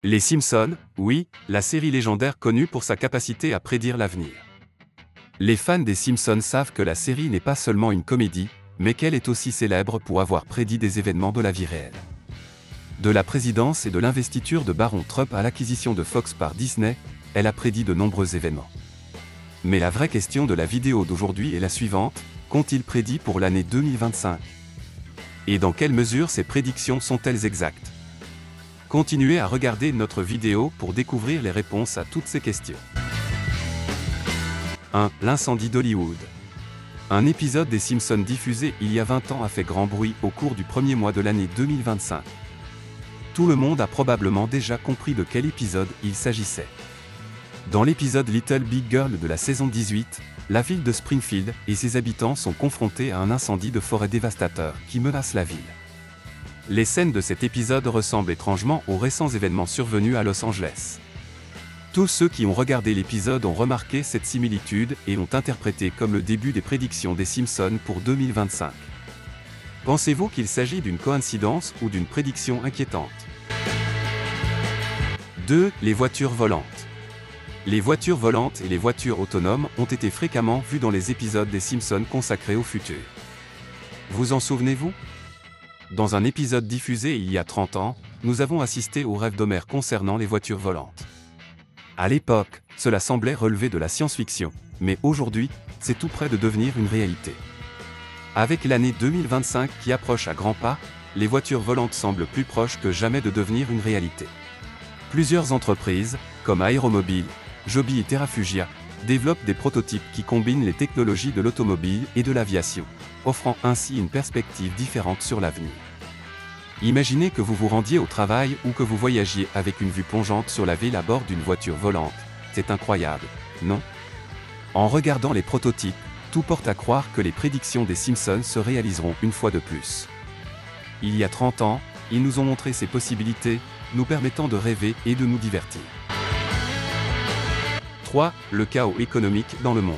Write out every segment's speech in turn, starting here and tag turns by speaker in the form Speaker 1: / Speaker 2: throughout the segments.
Speaker 1: Les Simpsons, oui, la série légendaire connue pour sa capacité à prédire l'avenir. Les fans des Simpsons savent que la série n'est pas seulement une comédie, mais qu'elle est aussi célèbre pour avoir prédit des événements de la vie réelle. De la présidence et de l'investiture de Baron Trump à l'acquisition de Fox par Disney, elle a prédit de nombreux événements. Mais la vraie question de la vidéo d'aujourd'hui est la suivante: qu'ont-ils prédit pour l'année 2025? Et dans quelle mesure ces prédictions sont-elles exactes? Continuez à regarder notre vidéo pour découvrir les réponses à toutes ces questions. 1. L'incendie d'Hollywood. Un épisode des Simpsons diffusé il y a 20 ans a fait grand bruit au cours du premier mois de l'année 2025. Tout le monde a probablement déjà compris de quel épisode il s'agissait. Dans l'épisode Little Big Girl de la saison 18, la ville de Springfield et ses habitants sont confrontés à un incendie de forêt dévastateur qui menace la ville. Les scènes de cet épisode ressemblent étrangement aux récents événements survenus à Los Angeles. Tous ceux qui ont regardé l'épisode ont remarqué cette similitude et l'ont interprété comme le début des prédictions des Simpsons pour 2025. Pensez-vous qu'il s'agit d'une coïncidence ou d'une prédiction inquiétante? 2. Les voitures volantes. Les voitures volantes et les voitures autonomes ont été fréquemment vues dans les épisodes des Simpsons consacrés au futur. Vous en souvenez-vous? Dans un épisode diffusé il y a 30 ans, nous avons assisté au rêve d'Homer concernant les voitures volantes. À l'époque, cela semblait relever de la science-fiction, mais aujourd'hui, c'est tout près de devenir une réalité. Avec l'année 2025 qui approche à grands pas, les voitures volantes semblent plus proches que jamais de devenir une réalité. Plusieurs entreprises, comme Aeromobile, Joby et Terrafugia, développent des prototypes qui combinent les technologies de l'automobile et de l'aviation, offrant ainsi une perspective différente sur l'avenir. Imaginez que vous vous rendiez au travail ou que vous voyagiez avec une vue plongeante sur la ville à bord d'une voiture volante. C'est incroyable, non? En regardant les prototypes, tout porte à croire que les prédictions des Simpsons se réaliseront une fois de plus. Il y a 30 ans, ils nous ont montré ces possibilités, nous permettant de rêver et de nous divertir. 3. Le chaos économique dans le monde.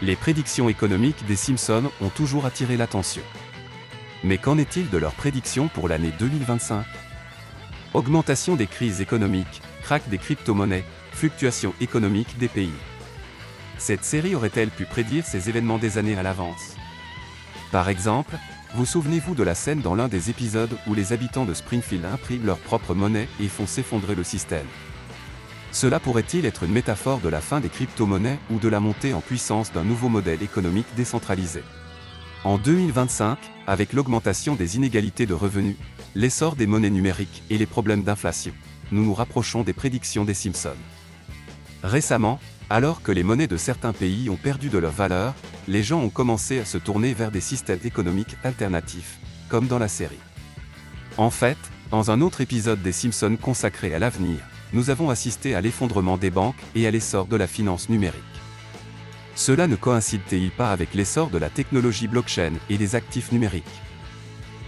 Speaker 1: Les prédictions économiques des Simpsons ont toujours attiré l'attention. Mais qu'en est-il de leurs prédictions pour l'année 2025? Augmentation des crises économiques, krach des crypto-monnaies, fluctuations économiques des pays. Cette série aurait-elle pu prédire ces événements des années à l'avance? Par exemple, vous souvenez-vous de la scène dans l'un des épisodes où les habitants de Springfield impriment leur propre monnaie et font s'effondrer le système? Cela pourrait-il être une métaphore de la fin des crypto-monnaies ou de la montée en puissance d'un nouveau modèle économique décentralisé? En 2025, avec l'augmentation des inégalités de revenus, l'essor des monnaies numériques et les problèmes d'inflation, nous nous rapprochons des prédictions des Simpsons. Récemment, alors que les monnaies de certains pays ont perdu de leur valeur, les gens ont commencé à se tourner vers des systèmes économiques alternatifs, comme dans la série. En fait, dans un autre épisode des Simpsons consacré à l'avenir, nous avons assisté à l'effondrement des banques et à l'essor de la finance numérique. Cela ne coïncide-t-il pas avec l'essor de la technologie blockchain et des actifs numériques?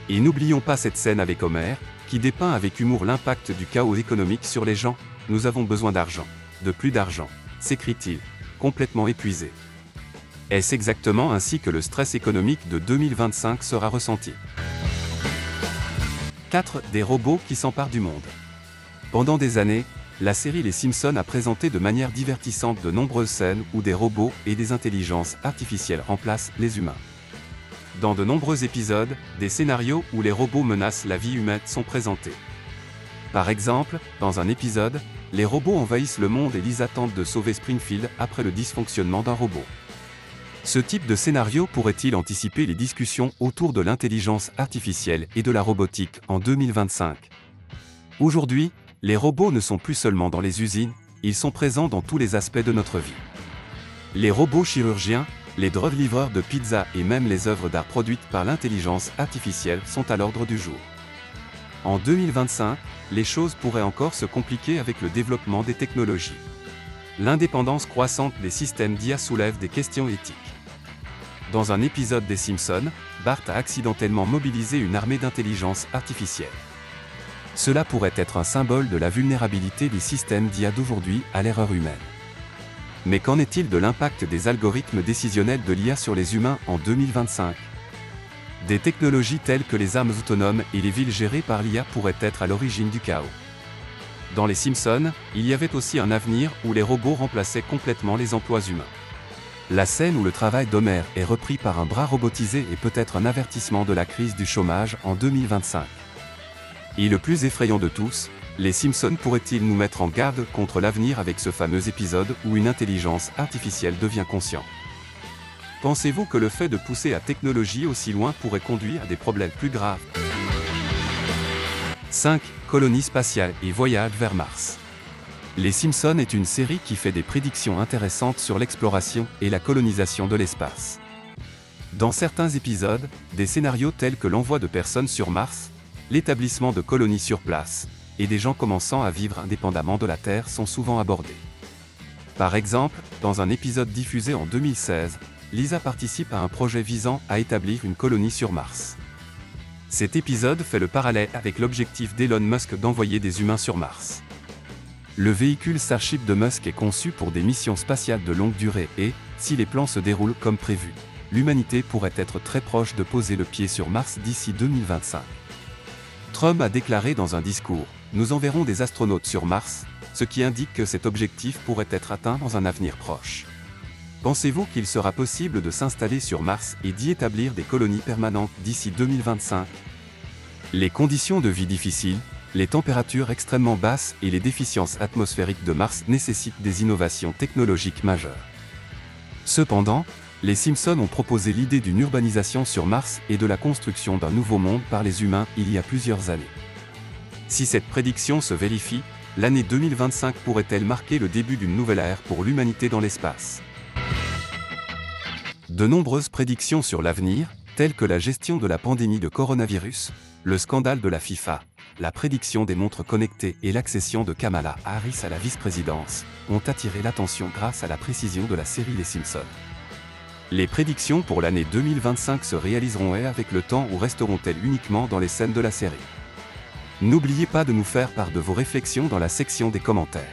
Speaker 1: Et n'oublions pas cette scène avec Homer, qui dépeint avec humour l'impact du chaos économique sur les gens. Nous avons besoin d'argent, de plus d'argent, s'écrie-t-il, complètement épuisé. Est-ce exactement ainsi que le stress économique de 2025 sera ressenti? 4. Des robots qui s'emparent du monde. Pendant des années, la série Les Simpsons a présenté de manière divertissante de nombreuses scènes où des robots et des intelligences artificielles remplacent les humains. Dans de nombreux épisodes, des scénarios où les robots menacent la vie humaine sont présentés. Par exemple, dans un épisode, les robots envahissent le monde et Lisa tente de sauver Springfield après le dysfonctionnement d'un robot. Ce type de scénario pourrait-il anticiper les discussions autour de l'intelligence artificielle et de la robotique en 2025? Aujourd'hui, les robots ne sont plus seulement dans les usines, ils sont présents dans tous les aspects de notre vie. Les robots chirurgiens, les drones-livreurs de pizza et même les œuvres d'art produites par l'intelligence artificielle sont à l'ordre du jour. En 2025, les choses pourraient encore se compliquer avec le développement des technologies. L'indépendance croissante des systèmes d'IA soulève des questions éthiques. Dans un épisode des Simpsons, Bart a accidentellement mobilisé une armée d'intelligence artificielle. Cela pourrait être un symbole de la vulnérabilité des systèmes d'IA d'aujourd'hui à l'erreur humaine. Mais qu'en est-il de l'impact des algorithmes décisionnels de l'IA sur les humains en 2025? Des technologies telles que les armes autonomes et les villes gérées par l'IA pourraient être à l'origine du chaos. Dans Les Simpsons, il y avait aussi un avenir où les robots remplaçaient complètement les emplois humains. La scène où le travail d'Homer est repris par un bras robotisé est peut-être un avertissement de la crise du chômage en 2025. Et le plus effrayant de tous, les Simpsons pourraient-ils nous mettre en garde contre l'avenir avec ce fameux épisode où une intelligence artificielle devient consciente? Pensez-vous que le fait de pousser la technologie aussi loin pourrait conduire à des problèmes plus graves? 5. Colonie spatiale et voyage vers Mars. Les Simpsons est une série qui fait des prédictions intéressantes sur l'exploration et la colonisation de l'espace. Dans certains épisodes, des scénarios tels que l'envoi de personnes sur Mars, l'établissement de colonies sur place, et des gens commençant à vivre indépendamment de la Terre sont souvent abordés. Par exemple, dans un épisode diffusé en 2016, Lisa participe à un projet visant à établir une colonie sur Mars. Cet épisode fait le parallèle avec l'objectif d'Elon Musk d'envoyer des humains sur Mars. Le véhicule Starship de Musk est conçu pour des missions spatiales de longue durée et, si les plans se déroulent comme prévu, l'humanité pourrait être très proche de poser le pied sur Mars d'ici 2025. Trump a déclaré dans un discours « Nous enverrons des astronautes sur Mars », ce qui indique que cet objectif pourrait être atteint dans un avenir proche. Pensez-vous qu'il sera possible de s'installer sur Mars et d'y établir des colonies permanentes d'ici 2025? Les conditions de vie difficiles, les températures extrêmement basses et les déficiences atmosphériques de Mars nécessitent des innovations technologiques majeures. Cependant, les Simpsons ont proposé l'idée d'une urbanisation sur Mars et de la construction d'un nouveau monde par les humains il y a plusieurs années. Si cette prédiction se vérifie, l'année 2025 pourrait-elle marquer le début d'une nouvelle ère pour l'humanité dans l'espace? De nombreuses prédictions sur l'avenir, telles que la gestion de la pandémie de coronavirus, le scandale de la FIFA, la prédiction des montres connectées et l'accession de Kamala Harris à la vice-présidence, ont attiré l'attention grâce à la précision de la série Les Simpsons. Les prédictions pour l'année 2025 se réaliseront-elles avec le temps ou resteront-elles uniquement dans les scènes de la série? N'oubliez pas de nous faire part de vos réflexions dans la section des commentaires.